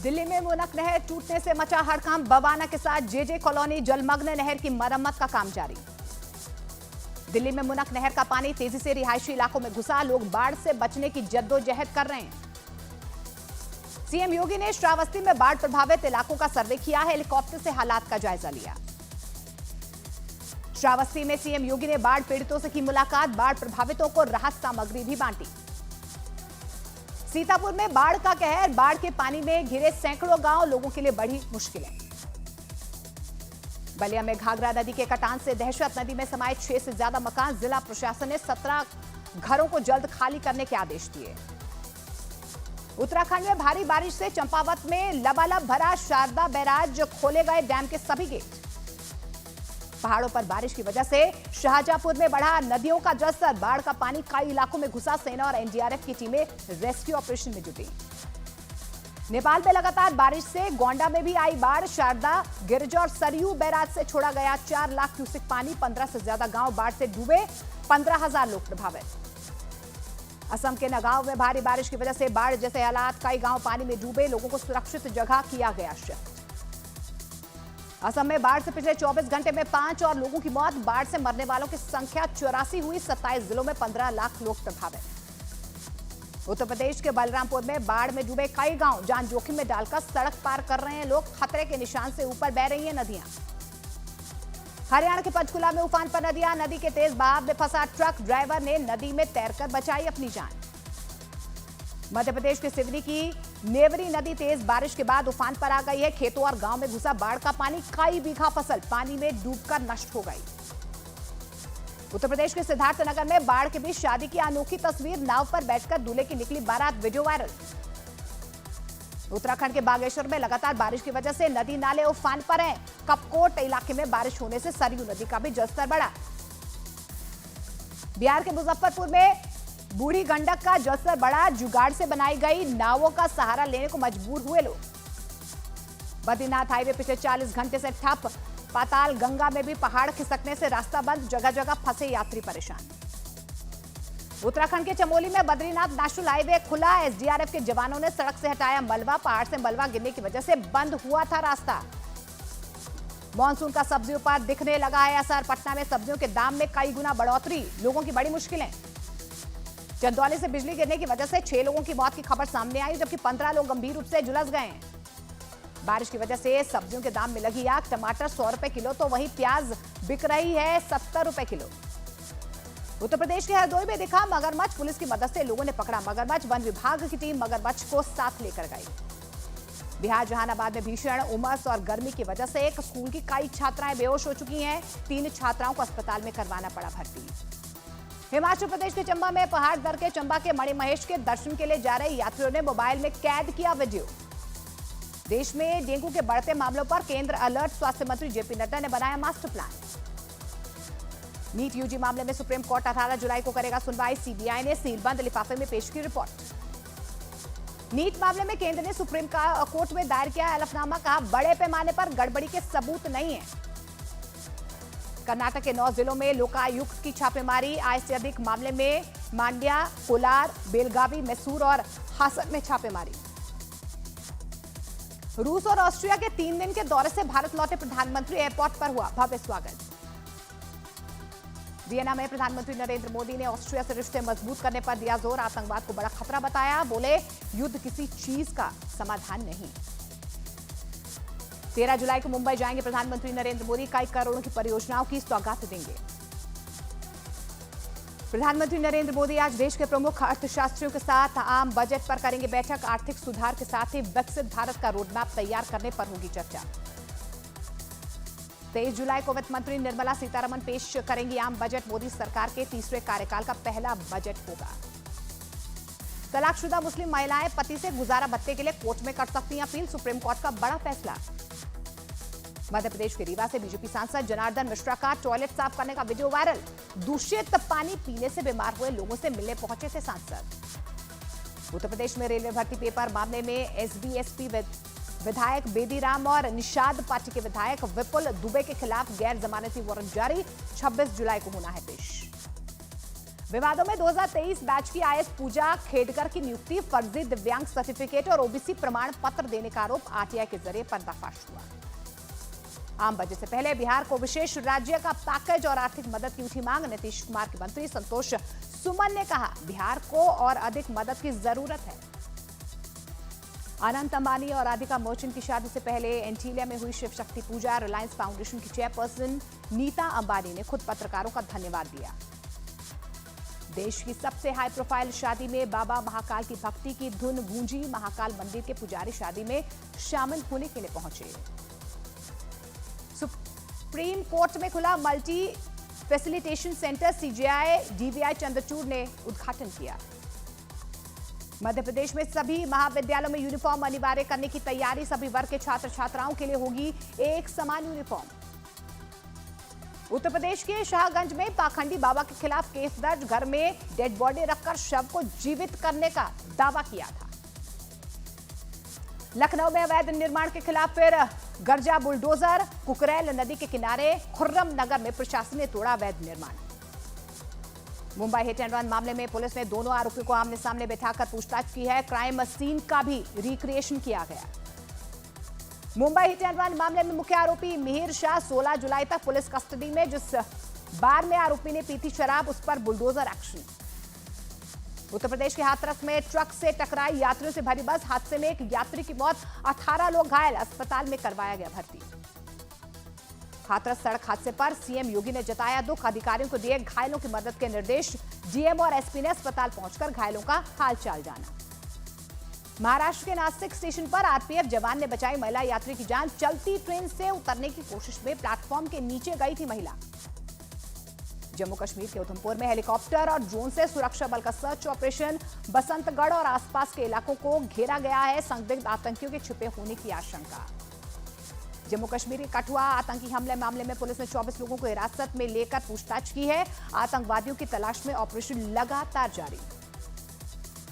दिल्ली में मुनक नहर टूटने से मचा हड़कंप। बवाना के साथ जेजे कॉलोनी जलमग्न। नहर की मरम्मत का काम जारी। दिल्ली में मुनक नहर का पानी तेजी से रिहायशी इलाकों में घुसा। लोग बाढ़ से बचने की जद्दोजहद कर रहे हैं। सीएम योगी ने श्रावस्ती में बाढ़ प्रभावित इलाकों का सर्वे किया। हेलीकॉप्टर से हालात का जायजा लिया। श्रावस्ती में सीएम योगी ने बाढ़ पीड़ितों से की मुलाकात। बाढ़ प्रभावितों को राहत सामग्री भी बांटी। सीतापुर में बाढ़ का कहर। बाढ़ के पानी में घिरे सैकड़ों गांव। लोगों के लिए बढ़ी मुश्किलें। बलिया में घाघरा नदी के कटान से दहशत। नदी में समाये 6 से ज्यादा मकान। जिला प्रशासन ने 17 घरों को जल्द खाली करने के आदेश दिए। उत्तराखंड में भारी बारिश से चंपावत में लबालब भरा। शारदा बैराज खोले गए। डैम के सभी गेट। पहाड़ों पर बारिश की वजह से शाहजहांपुर में बढ़ा नदियों का जलस्तर। बाढ़ का पानी कई इलाकों में घुसा। सेना और एनडीआरएफ की टीमें रेस्क्यू ऑपरेशन में जुटी। नेपाल में लगातार बारिश से गोंडा में भी आई बाढ़। शारदा, गिरजा और सरयू बैराज से छोड़ा गया 4 लाख क्यूसेक पानी। 15 से ज्यादा गांव बाढ़ से डूबे। 15,000 लोग प्रभावित। असम के नगांव में भारी बारिश की वजह से बाढ़ जैसे हालात। कई गांव पानी में डूबे। लोगों को सुरक्षित जगह किया गया शिफ्ट। असम में बाढ़ से पिछले 24 घंटे में 5 और लोगों की मौत। बाढ़ से मरने वालों की संख्या 84 हुई। 27 जिलों में 15 लाख लोग प्रभावित। उत्तर प्रदेश के बलरामपुर में बाढ़ में डूबे कई गांव। जान जोखिम में डालकर सड़क पार कर रहे हैं लोग। खतरे के निशान से ऊपर बह रही हैं नदियां। हरियाणा के पंचकुला में उफान पर नदियां। नदी के तेज बहाव में फंसा ट्रक। ड्राइवर ने नदी में तैरकर बचाई अपनी जान। मध्य प्रदेश के सिवनी की नेवरी नदी तेज बारिश के बाद उफान पर आ गई है। खेतों और गांव में घुसा बाढ़ का पानी। कई बीघा फसल पानी में डूबकर नष्ट हो गई। उत्तर प्रदेश के सिद्धार्थनगर में बाढ़ के बीच शादी की अनोखी तस्वीर। नाव पर बैठकर दूल्हे की निकली बारात। Video viral. उत्तराखंड के बागेश्वर में लगातार बारिश की वजह से नदी नाले उफान पर हैं। कपकोट इलाके में बारिश होने से सरयू नदी का भी जलस्तर बढ़ा। बिहार के मुजफ्फरपुर में बूढ़ी गंडक का जलस्तर बढ़ा। जुगाड़ से बनाई गई नावों का सहारा लेने को मजबूर हुए लोग। बद्रीनाथ हाईवे पिछले 40 घंटे से ठप। पाताल गंगा में भी पहाड़ खिसकने से रास्ता बंद। जगह जगह फंसे यात्री परेशान। उत्तराखंड के चमोली में बद्रीनाथ नेशनल हाईवे खुला। एसडीआरएफ के जवानों ने सड़क से हटाया मलबा। पहाड़ से मलबा गिरने की वजह से बंद हुआ था रास्ता। मानसून का सब्जियों पर दिखने लगा है असर। पटना में सब्जियों के दाम में कई गुना बढ़ोतरी। लोगों की बड़ी मुश्किलें। चंदौली से बिजली गिरने की वजह से 6 लोगों की मौत की खबर सामने आई, जबकि 15 लोग गंभीर रूप से झुलस गए हैं। बारिश की वजह से सब्जियों के दाम में लगी आग। टमाटर 100 रुपए किलो तो वहीं प्याज बिक रही है 70 रुपए किलो। उत्तर प्रदेश के हरदोई में दिखा मगरमच्छ। पुलिस की मदद से लोगों ने पकड़ा मगरमच्छ। वन विभाग की टीम मगरमच्छ को साथ लेकर गई। बिहार जहानाबाद में भीषण उमस और गर्मी की वजह से एक स्कूल की कई छात्राएं बेहोश हो चुकी हैं। 3 छात्राओं को अस्पताल में करवाना पड़ा भर्ती। हिमाचल प्रदेश के चंबा में पहाड़ दर के चंबा के मणिमहेश के दर्शन के लिए जा रहे यात्रियों ने मोबाइल में कैद किया वीडियो। देश में डेंगू के बढ़ते मामलों पर केंद्र अलर्ट। स्वास्थ्य मंत्री जेपी नड्डा ने बनाया मास्टर प्लान। नीट यूजी मामले में सुप्रीम कोर्ट 18 जुलाई को करेगा सुनवाई। सीबीआई ने सीलबंद लिफाफे में पेश की रिपोर्ट। नीट मामले में केंद्र ने सुप्रीम कोर्ट में दायर किया हलफनामा। कहा बड़े पैमाने पर गड़बड़ी के सबूत नहीं है। कर्नाटक के 9 जिलों में लोकायुक्त की छापेमारी। आय से अधिक मामले में मांड्या, कोलार, बेलगावी, मैसूर और हासन में छापेमारी। रूस और ऑस्ट्रिया के 3 दिन के दौरे से भारत लौटे प्रधानमंत्री। एयरपोर्ट पर हुआ भव्य स्वागत। वियना में प्रधानमंत्री नरेंद्र मोदी ने ऑस्ट्रिया से रिश्ते मजबूत करने पर दिया जोर। आतंकवाद को बड़ा खतरा बताया। बोले युद्ध किसी चीज का समाधान नहीं। 13 जुलाई को मुंबई जाएंगे प्रधानमंत्री नरेंद्र मोदी। कई करोड़ों की परियोजनाओं की सौगात देंगे। प्रधानमंत्री नरेंद्र मोदी आज देश के प्रमुख अर्थशास्त्रियों के साथ आम बजट पर करेंगे बैठक। आर्थिक सुधार के साथ ही विकसित भारत का रोडमैप तैयार करने पर होगी चर्चा। 23 जुलाई को वित्त मंत्री निर्मला सीतारमण पेश करेंगी आम बजट। मोदी सरकार के तीसरे कार्यकाल का पहला बजट होगा। तलाकशुदा मुस्लिम महिलाएं पति से गुजारा भत्ते के लिए कोर्ट में कर सकती हैं अपील। सुप्रीम कोर्ट का बड़ा फैसला। मध्य प्रदेश के रीवा से बीजेपी सांसद जनार्दन मिश्रा का टॉयलेट साफ करने का वीडियो वायरल। दूषित पानी पीने से बीमार हुए लोगों से मिलने पहुंचे थे सांसद। उत्तर प्रदेश में रेलवे भर्ती पेपर मामले में एसबीएसपी विधायक बेदीराम और निषाद पार्टी के विधायक विपुल दुबे के खिलाफ गैर जमानती वारंट जारी। 26 जुलाई को होना है पेश। विवादों में 2023 बैच की आईएएस पूजा खेडकर की नियुक्ति, फर्जी दिव्यांग सर्टिफिकेट और ओबीसी प्रमाण पत्र देने का आरोप आरटीआई के जरिए पर्दाफाश हुआ। आम बजट से पहले बिहार को विशेष राज्य का पैकेज और आर्थिक मदद की उठी मांग। नीतीश कुमार के मंत्री संतोष सुमन ने कहा, बिहार को और अधिक मदद की जरूरत है। अनंत अंबानी और राधिका मर्चेंट की शादी से पहले एंटीलिया में हुई शिव शक्ति पूजा। रिलायंस फाउंडेशन की चेयरपर्सन नीता अंबानी ने खुद पत्रकारों का धन्यवाद दिया। देश की सबसे हाई प्रोफाइल शादी में बाबा महाकाल की भक्ति की धुन गूंजी। महाकाल मंदिर के पुजारी शादी में शामिल होने के लिए पहुंचे। सुप्रीम कोर्ट में खुला multi facilitation centre, CJI DVI Chandrachud ने उद्घाटन किया। मध्य प्रदेश में सभी महाविद्यालयों में यूनिफॉर्म अनिवार्य करने की तैयारी। सभी वर्ग के छात्र छात्राओं के लिए होगी एक समान यूनिफॉर्म। उत्तर प्रदेश के शाहगंज में पाखंडी बाबा के खिलाफ केस दर्ज। घर में डेड बॉडी रखकर शव को जीवित करने का दावा किया था। लखनऊ में अवैध निर्माण के खिलाफ फिर गर्जा बुलडोजर। कुकरेल नदी के किनारे खुर्रम नगर में प्रशासन ने तोड़ा अवैध निर्माण। मुंबई हिट एंड रन मामले में पुलिस ने दोनों आरोपियों को आमने सामने बैठाकर पूछताछ की है। क्राइम सीन का भी रिक्रिएशन किया गया। मुंबई हिट एंड रन मामले में मुख्य आरोपी मिहिर शाह 16 जुलाई तक पुलिस कस्टडी में। जिस बार में आरोपी ने पी थी शराब, उस पर बुलडोजर एक्शन। उत्तर प्रदेश के हाथरस में ट्रक से टकराई यात्रियों से भरी बस। हादसे में एक यात्री की मौत, 18 लोग घायल। अस्पताल में करवाया गया भर्ती। हाथरस सड़क हादसे पर सीएम योगी ने जताया दुख। अधिकारियों को दिए घायलों की मदद के निर्देश। डीएम और एसपी ने अस्पताल पहुंचकर घायलों का हालचाल जाना। महाराष्ट्र के नासिक स्टेशन पर आरपीएफ जवान ने बचाई महिला यात्री की जान। चलती ट्रेन से उतरने की कोशिश में प्लेटफॉर्म के नीचे गई थी महिला। जम्मू कश्मीर के उधमपुर में हेलीकॉप्टर और ड्रोन से सुरक्षा बल का सर्च ऑपरेशन। बसंतगढ़ और आसपास के इलाकों को घेरा गया है। संदिग्ध आतंकियों के छिपे होने की आशंका। जम्मू कश्मीर के कठुआ आतंकी हमले मामले में पुलिस ने 24 लोगों को हिरासत में लेकर पूछताछ की है। आतंकवादियों की तलाश में ऑपरेशन लगातार जारी।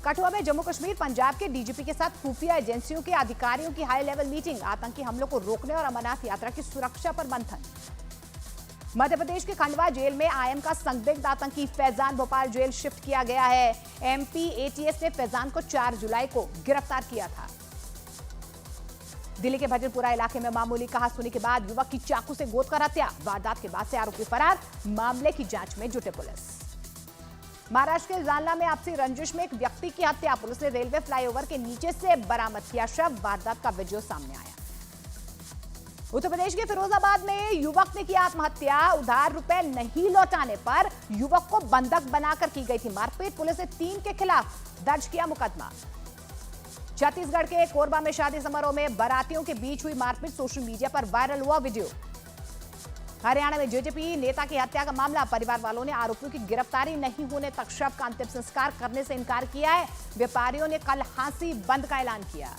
कठुआ में जम्मू कश्मीर पंजाब के डीजीपी के साथ खुफिया एजेंसियों के अधिकारियों की हाई लेवल मीटिंग। आतंकी हमलों को रोकने और अमरनाथ यात्रा की सुरक्षा पर मंथन। मध्य प्रदेश के खंडवा जेल में आईएम का संदिग्ध आतंकी फैजान भोपाल जेल शिफ्ट किया गया है। एमपी एटीएस ने फैजान को 4 जुलाई को गिरफ्तार किया था। दिल्ली के भजनपुरा इलाके में मामूली कहासुनी के बाद युवक की चाकू से गोद कर हत्या। वारदात के बाद से आरोपी फरार। मामले की जांच में जुटे पुलिस। महाराष्ट्र के जालना में आपसी रंजिश में एक व्यक्ति की हत्या। पुलिस ने रेलवे फ्लाईओवर के नीचे से बरामद किया शव। वारदात का वीडियो सामने आया। उत्तर प्रदेश के फिरोजाबाद में युवक ने किया आत्महत्या। उधार रुपए नहीं लौटाने पर युवक को बंधक बनाकर की गई थी मारपीट। पुलिस ने 3 के खिलाफ दर्ज किया मुकदमा। छत्तीसगढ़ के कोरबा में शादी समारोह में बारातियों के बीच हुई मारपीट। सोशल मीडिया पर वायरल हुआ वीडियो। हरियाणा में जेजेपी नेता की हत्या का मामला। परिवार वालों ने आरोपियों की गिरफ्तारी नहीं होने तक शव का अंतिम संस्कार करने से इनकार किया है। व्यापारियों ने कल फांसी बंद का ऐलान किया।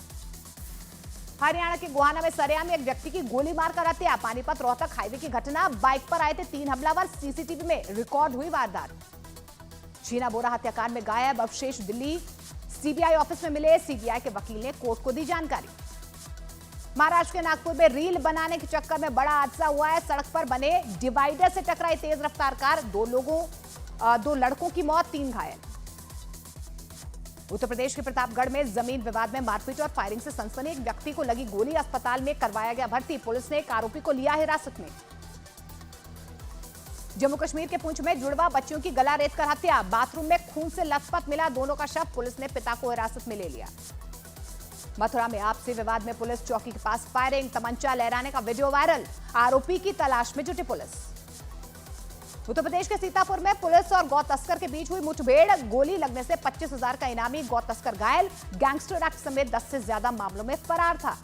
हरियाणा के गोहाना में सरेआम एक व्यक्ति की गोली मारकर हत्या। पानीपत रोहतक हाईवे की घटना। बाइक पर आए थे 3 हमलावर। सीसीटीवी में रिकॉर्ड हुई वारदात। शीना बोरा हत्याकांड में गायब अवशेष दिल्ली सीबीआई ऑफिस में मिले। सीबीआई के वकील ने कोर्ट को दी जानकारी। महाराष्ट्र के नागपुर में रील बनाने के चक्कर में बड़ा हादसा हुआ है। सड़क पर बने डिवाइडर से टकराई तेज रफ्तार कार। 2 लड़कों की मौत, 3 घायल। उत्तर प्रदेश के प्रतापगढ़ में जमीन विवाद में मारपीट और फायरिंग से सनसनी। एक व्यक्ति को लगी गोली। अस्पताल में करवाया गया भर्ती। पुलिस ने एक आरोपी को लिया हिरासत में। जम्मू कश्मीर के पुंछ में जुड़वा बच्चियों की गला रेत कर हत्या। बाथरूम में खून से लथपथ मिला दोनों का शव। पुलिस ने पिता को हिरासत में ले लिया। मथुरा में आपसी विवाद में पुलिस चौकी के पास फायरिंग। तमंचा लहराने का वीडियो वायरल। आरोपी की तलाश में जुटी पुलिस। उत्तर प्रदेश के सीतापुर में पुलिस और गौ तस्कर के बीच हुई मुठभेड़। गोली लगने से 25,000 का इनामी गौ तस्कर घायल। गैंगस्टर एक्ट समेत 10 से ज्यादा मामलों में फरार था।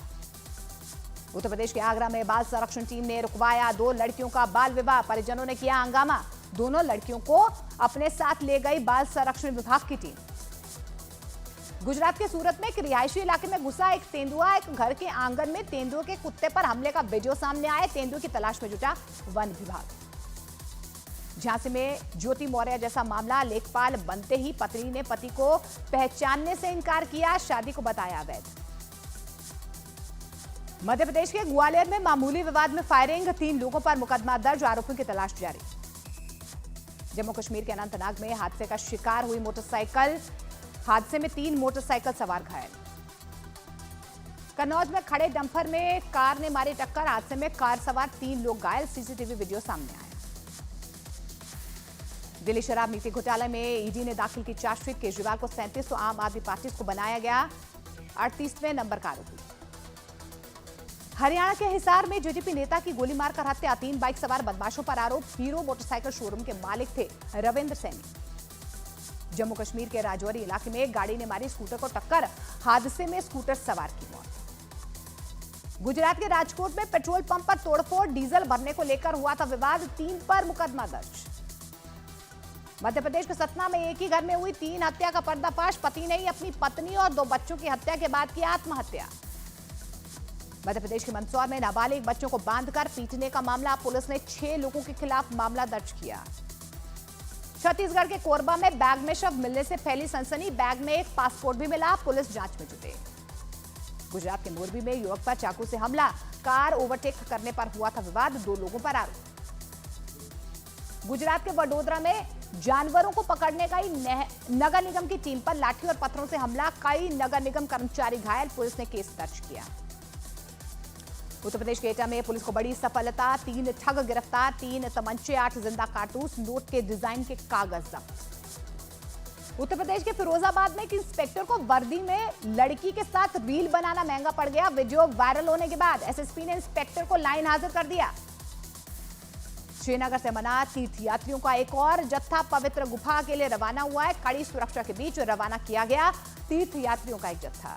उत्तर प्रदेश के आगरा में बाल संरक्षण टीम ने रुकवाया 2 लड़कियों का बाल विवाह। परिजनों ने किया हंगामा। दोनों लड़कियों को अपने साथ ले गई बाल संरक्षण विभाग की टीम। गुजरात के सूरत में एक रिहायशी इलाके में घुसा एक तेंदुआ। एक घर के आंगन में तेंदुए के कुत्ते पर हमले का वीडियो सामने आया। तेंदुए की तलाश में जुटा वन विभाग। झांसी में ज्योति मौर्य जैसा मामला। लेखपाल बनते ही पत्नी ने पति को पहचानने से इनकार किया। शादी को बताया अवैध। मध्य प्रदेश के ग्वालियर में मामूली विवाद में फायरिंग। 3 लोगों पर मुकदमा दर्ज। आरोपियों की तलाश जारी। जम्मू कश्मीर के अनंतनाग में हादसे का शिकार हुई मोटरसाइकिल, हादसे में 3 मोटरसाइकिल सवार घायल। कन्नौज में खड़े डंपर में कार ने मारी टक्कर, हादसे में कार सवार 3 लोग घायल, सीसीटीवी वीडियो सामने आया। दिल्ली शराब नीति घोटाले में ईडी ने दाखिल की चार्जशीट, केजरीवाल को 37 तो आम आदमी पार्टी को बनाया गया 38वें नंबर का आरोपी। हरियाणा के हिसार में जेजेपी नेता की गोली मारकर हत्या, 3 बाइक सवार बदमाशों पर आरोप, हीरो मोटरसाइकिल शोरूम के मालिक थे रविंद्र सैनी। जम्मू कश्मीर के राजौरी इलाके में गाड़ी ने मारी स्कूटर को टक्कर, हादसे में स्कूटर सवार की मौत। गुजरात के राजकोट में पेट्रोल पंप पर तोड़फोड़, डीजल भरने को लेकर हुआ था विवाद, 3 पर मुकदमा दर्ज। मध्य प्रदेश के सतना में एक ही घर में हुई 3 हत्या का पर्दाफाश, पति ने ही अपनी पत्नी और 2 बच्चों की हत्या के बाद की आत्महत्या। मध्य प्रदेश के मंदसौर में नाबालिग बच्चों को बांधकर पीटने का मामला, पुलिस ने 6 लोगों के खिलाफ मामला दर्ज किया। छत्तीसगढ़ के कोरबा में बैग में शव मिलने से फैली सनसनी, बैग में एक पासपोर्ट भी मिला, पुलिस जांच में जुटे। गुजरात के मोरबी में युवक पर चाकू से हमला, कार ओवरटेक करने पर हुआ था विवाद, 2 लोगों पर आरोप। गुजरात के वडोदरा में जानवरों को पकड़ने गई नगर निगम की टीम पर लाठी और पत्थरों से हमला, कई नगर निगम कर्मचारी घायल, पुलिस ने केस दर्ज किया। उत्तर प्रदेश के एटा में पुलिस को बड़ी सफलता, 3 ठग गिरफ्तार, 3 तमंचे, 8 जिंदा कारतूस, नोट के डिजाइन के कागज जब्त। उत्तर प्रदेश के फिरोजाबाद में एक इंस्पेक्टर को वर्दी में लड़की के साथ रील बनाना महंगा पड़ गया, वीडियो वायरल होने के बाद एसएसपी ने इंस्पेक्टर को लाइन हाजिर कर दिया। श्रीनगर से मना तीर्थयात्रियों का एक और जत्था पवित्र गुफा के लिए रवाना हुआ है, कड़ी सुरक्षा के बीच रवाना किया गया तीर्थयात्रियों का एक जत्था।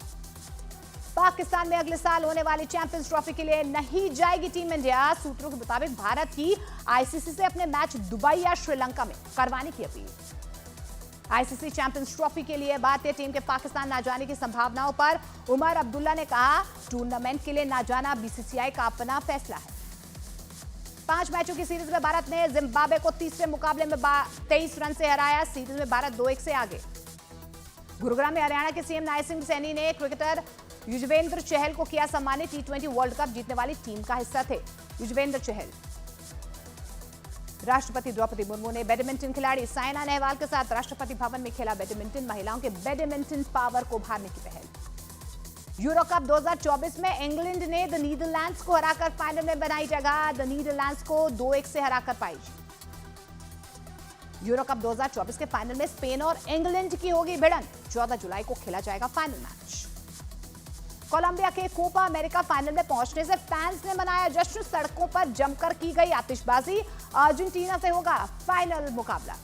पाकिस्तान में अगले साल होने वाली चैंपियंस ट्रॉफी के लिए नहीं जाएगी टीम इंडिया, सूत्रों के मुताबिक भारत की आईसीसी से अपने मैच दुबई या श्रीलंका में करवाने की अपील। आईसीसी चैंपियंस ट्रॉफी के लिए भारतीय टीम के पाकिस्तान न जाने की संभावनाओं पर उमर अब्दुल्ला ने कहा, टूर्नामेंट के लिए न जाना बीसीसीआई का अपना फैसला है। 5 मैचों की सीरीज में भारत ने जिम्बाब्वे को तीसरे मुकाबले में 23 रन से हराया, सीरीज में भारत 2-1 से आगे। गुरुग्राम में हरियाणा के सीएम नायब सिंह सैनी ने क्रिकेटर युजवेंद्र चहल को किया सम्मानित, T20 वर्ल्ड कप जीतने वाली टीम का हिस्सा थे युजवेंद्र चहल। राष्ट्रपति द्रौपदी मुर्मू ने बैडमिंटन खिलाड़ी साइना नेहवाल के साथ राष्ट्रपति भवन में खेला बैडमिंटन, महिलाओं के बैडमिंटन पावर को उभारने की पहल। यूरो कप 2024 में इंग्लैंड ने द नीदरलैंड्स को हराकर फाइनल में बनाई जगह, द नीदरलैंड्स को 2-1 से हराकर पाई। यूरो कप 2024 के फाइनल में स्पेन और इंग्लैंड की होगी भिड़ंत, 14 जुलाई को खेला जाएगा फाइनल मैच। कोलंबिया के कोपा अमेरिका फाइनल में पहुंचने से फैंस ने मनाया जश्न, सड़कों पर जमकर की गई आतिशबाजी, अर्जेंटीना से होगा फाइनल मुकाबला।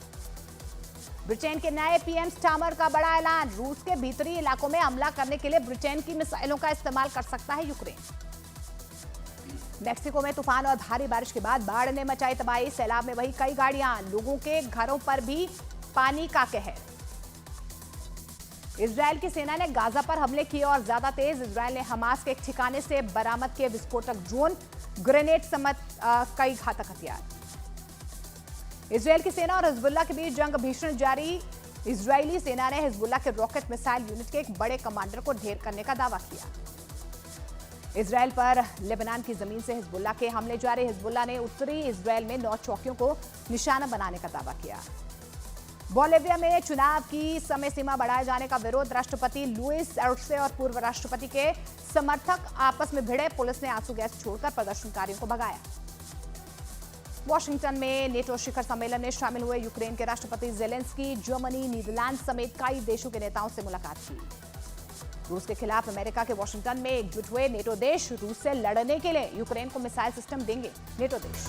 ब्रिटेन के नए पीएम स्टामर का बड़ा ऐलान, रूस के भीतरी इलाकों में हमला करने के लिए ब्रिटेन की मिसाइलों का इस्तेमाल कर सकता है यूक्रेन। मेक्सिको में तूफान और भारी बारिश के बाद बाढ़ ने मचाई तबाही, सैलाब में बही कई गाड़ियां, लोगों के घरों पर भी पानी का कहर। इजरायल की सेना ने गाजा पर हमले किए और ज्यादा तेज, इजरायल ने हमास के एक ठिकाने से बरामद किए विस्फोटक ड्रोन, ग्रेनेड समेत कई घातक हथियार। इजरायल की सेना और हिजबुल्लाह के बीच जंग भीषण जारी, इजरायली सेना ने हिजबुल्लाह के रॉकेट मिसाइल यूनिट के एक बड़े कमांडर को ढेर करने का दावा किया। इजरायल पर लेबनान की जमीन से हिजबुल्लाह के हमले जारी, हिजबुल्लाह ने उत्तरी इजरायल में 9 चौकियों को निशाना बनाने का दावा किया। बोलिविया में चुनाव की समय सीमा बढ़ाए जाने का विरोध, राष्ट्रपति लुइस आर्से और पूर्व राष्ट्रपति के समर्थक आपस में भिड़े, पुलिस ने आंसू गैस छोड़कर प्रदर्शनकारियों को भगाया। वॉशिंगटन में नेटो शिखर सम्मेलन में शामिल हुए यूक्रेन के राष्ट्रपति जेलेंस्की, जर्मनी, नीदरलैंड समेत कई देशों के नेताओं से मुलाकात की। रूस के खिलाफ अमेरिका के वॉशिंगटन में एकजुट हुए नेटो देश, रूस से लड़ने के लिए यूक्रेन को मिसाइल सिस्टम देंगे नेटो देश।